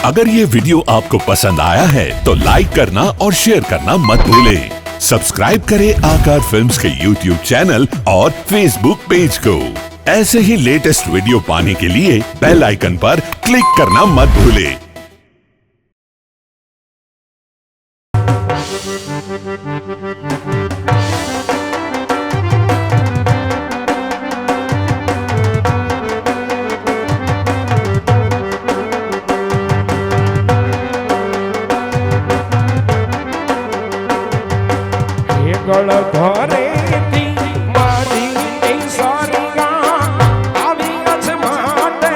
अगर ये वीडियो आपको पसंद आया है तो लाइक करना और शेयर करना मत भूलें। सब्सक्राइब करें आकार फिल्म्स के YouTube चैनल और Facebook पेज को। ऐसे ही लेटेस्ट वीडियो पाने के लिए बेल आइकन पर क्लिक करना मत भूलें। ઘરે મારી સારી આવી છે માટે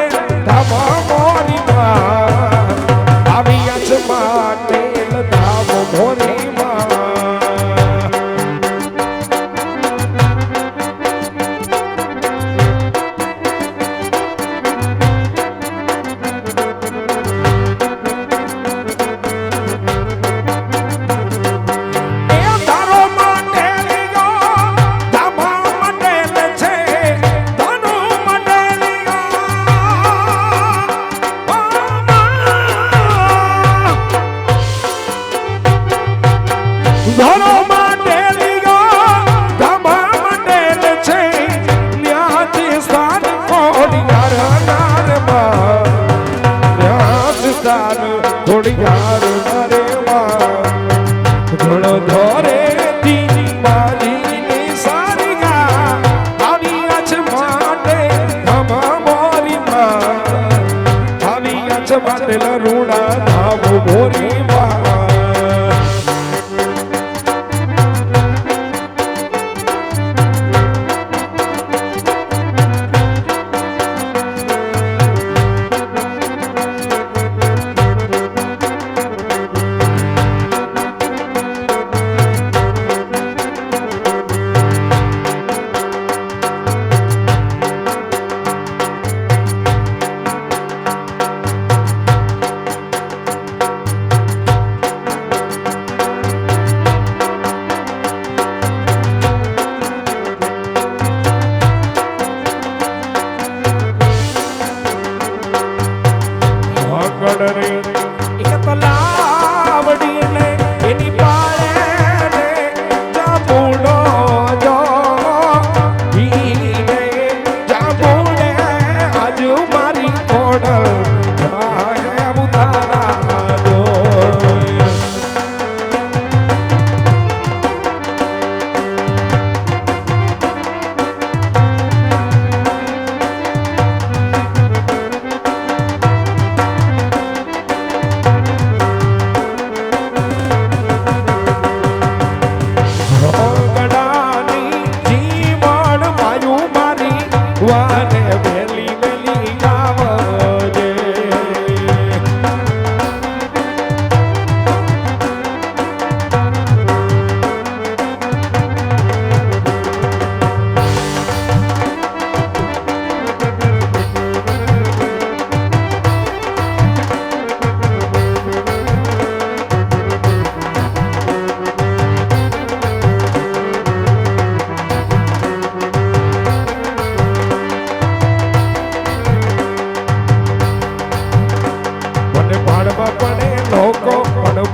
ધામ મોરી આવી છે માટે ધામ મોરી ધરો માટે ધમા મંડેલ છે ન્યાથી સ્થાન ખોડિયાર નારમાં ન્યાથી સ્થાન ખોડિયાર નારમાં ઘણો ધોરે તી મારી સારી આવી છે માટે ધમા મોરીમાં આવી છે માટે રૂડા ધામ મોરીમાં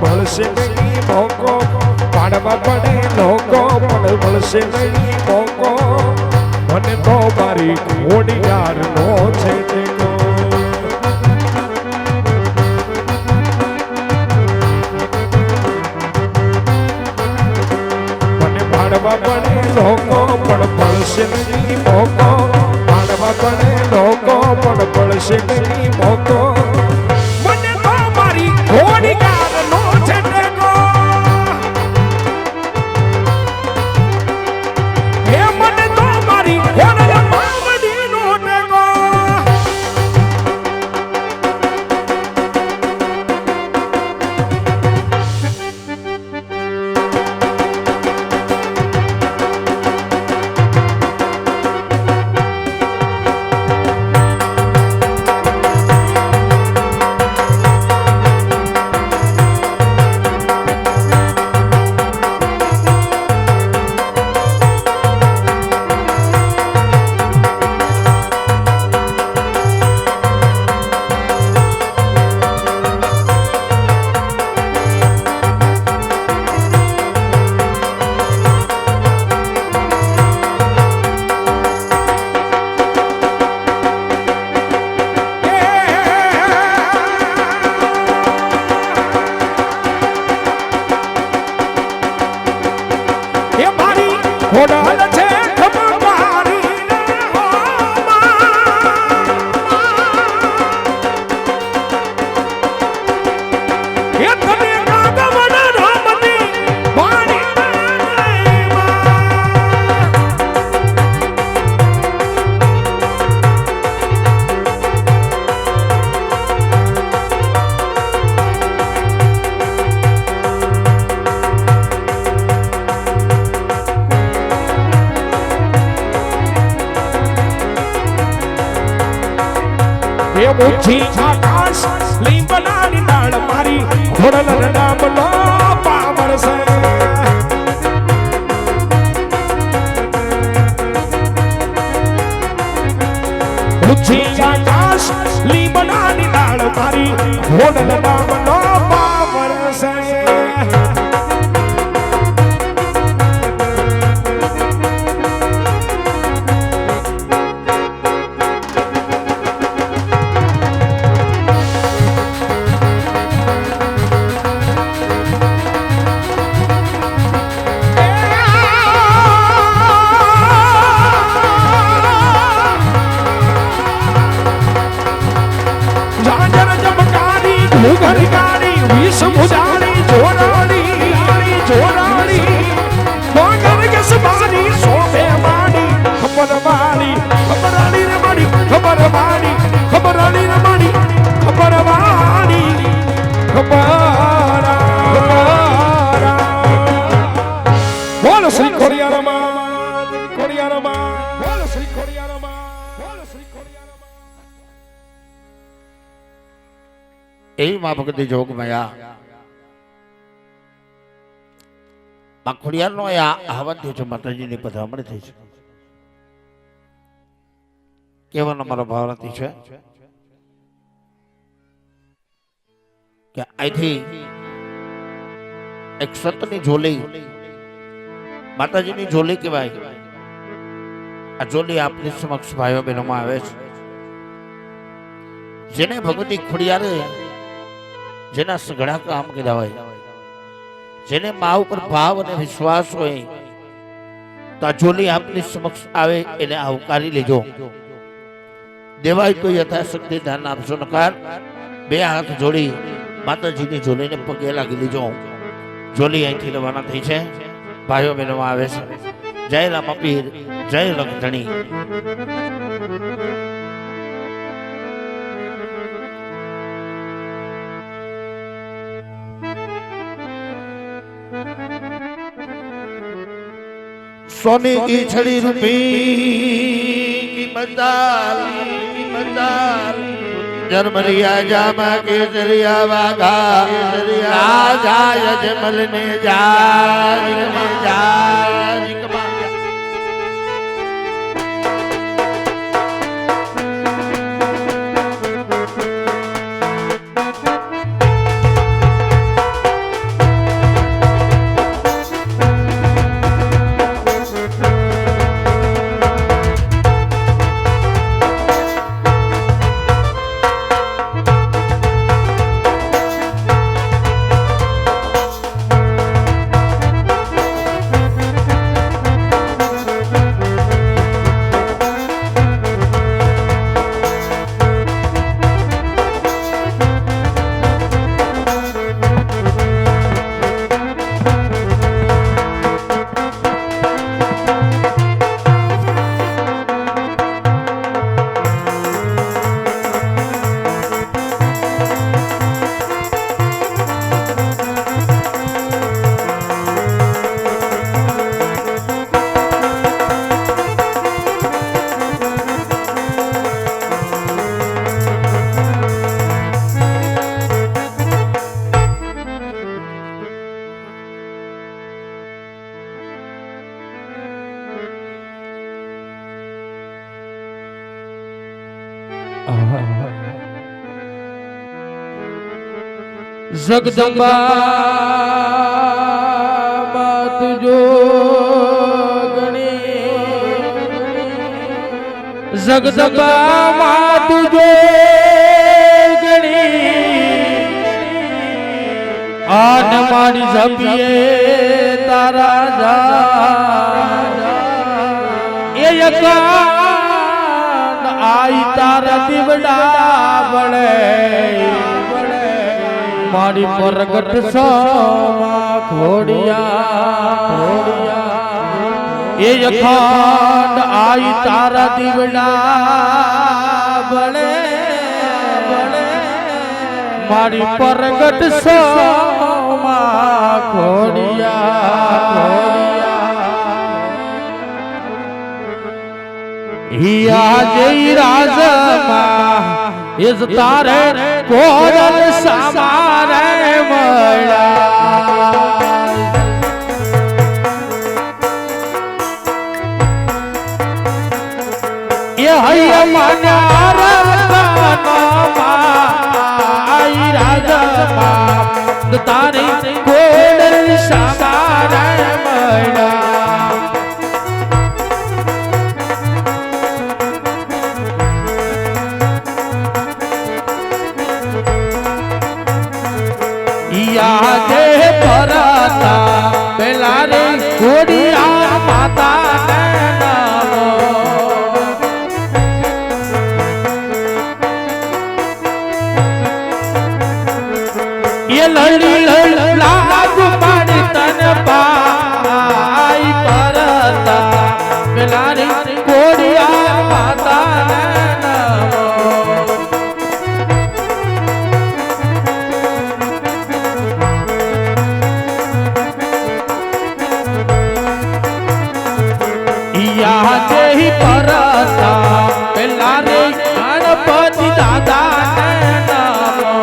મળશે નહીં મોકો પાડવા પડે લોકો પણ મળશે નહીં મોકો મને તો મારી ઘોડિયાર નો છે ટેકો મને પાડવા પડે લોકો પણ મળશે નહીં મોકો પાડવા પડે લોકો પણ મળશે નહીં મોકો મને તો મારી ઘોડિયાર ઘોડાલ છે ખમકારી એ તને કાગવડ રામની વાણી ઊંચી આકાશ લીંબડાની ડાળ મારી ઘોડલ નામનો પાવર છે ઊંચી આકાશ લીંબડાની ડાળ મારી ઘોડલ નામનો પાવર છે ઘરી ગાડી વિષ મુજાડી જોરાડી જોરાડી મગર કેસ મારી સોમે માડી ખબર માડી ખબરાડી રે માડી ખબર માડી ખબરાડી રે માડી ખબર માડી ખબરા બોલ શ્રી ખોડિયારમાં બોલ શ્રી ખોડિયારમાં બોલ શ્રી ખોડિયારમાં એવી માં ભગતી જોગ મયા માં ખોડિયારનો આ હવન થયું છે, માતાજીની પધરામણી થઈ છે. કહેવાનો મારો ભાવ નથી છે કે અહીંથી એક સંતની ઝોલી, માતાજીની ઝોલી કહેવાય. આ ઝોલી આપની સમક્ષ ભાઈઓ બહેનોમાં આવે છે. જેને ભગવતી ખોડિયારે જેના સઘળા કામ કર્યા હોય, જેને મા ઉપર ભાવ અને વિશ્વાસ હોય, તો આ ઝોલી આપની સમક્ષ આવે એને આવકારી લેજો. દેવાય તો યથાશક્તિ ધ્યાન આપશો, નકાર બે હાથ જોડી માતાજીની ઝોલીને પગે લાગી લેજો. ઝોલી અહીંથી રવાના થઈ છે, ભાઈઓ બહેનો આવે છે. જય રામપીર, જય લખધણી. सोने की छड़ी रुपी की मदार जरमरिया जामा के दरिया वागा राजा यजमल ने जा जगदम्बा मात जोगणी, जगदम्बा मात जोगणी, आन मारी जपिए तारा जा કાન આઈ તારા દીવડા બળે મારી પ્રગટ સોમાં ખોડિયા એ અખંડ આઈ તારા દીવડા બળે મારી પ્રગટ સોમાં ખોડિયા હિયા જઈ રાજમાં ઇસ તારે કોરલ સમારે મળ્યા એ હૈયા માન્યા રકનમાં રાજમાં તારી કોરલ સમારે મળ્યા યાદે પરતા પેલા રે કોડિયા માતા નામો એ લડી લાગુ પાડી તન પાઈ પરતા પેલા રે કોડિયા માતા નામો યાદે પરતા પેલા રે ગણપતિ દાદા નામો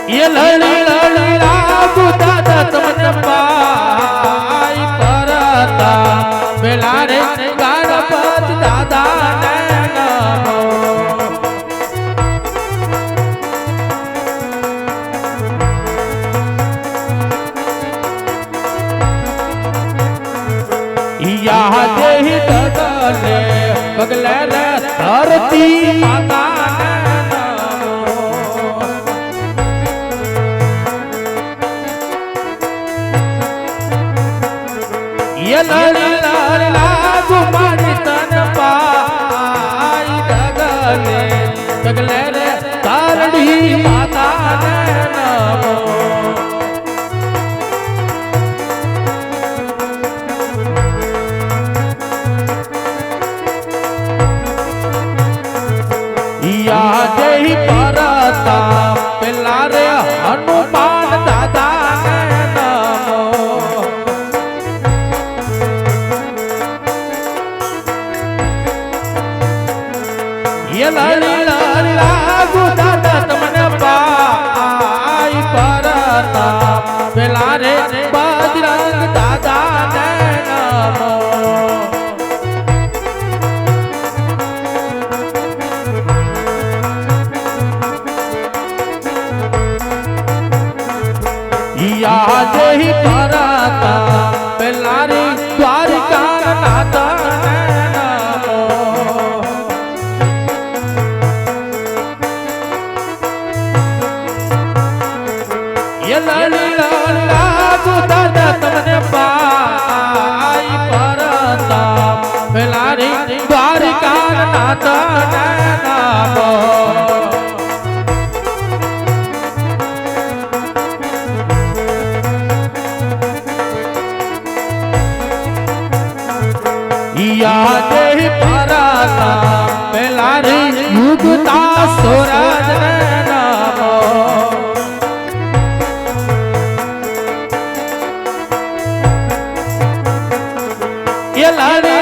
એ લડી લાગુ દાદા તમને પાઈ પરતા પેલા રે ગણપતિ દાદા નામો યાદે ડગલે પગલે રે ધરતી માતા નામો એ લડી લાગુ મારી તન પાઈ ડગલે પગલે રે ધરતી માતા નામો યાદે પરતા પેલા રે હનુમાન દાદા નામો એ લડી લાગુ દાદા તમને પાઈ પરતા પેલા રે બજરંગ દાદા નામો યાદે પરતા પેલા રે દ્વારકા નાથ નામો એ લડી લાગુ દાદા તમને પાઈ પરતા પેલા રે દ્વારકા નાથ નામો યાદે પરતા પેલા રે યુગતા સોરજ નામો એ લડી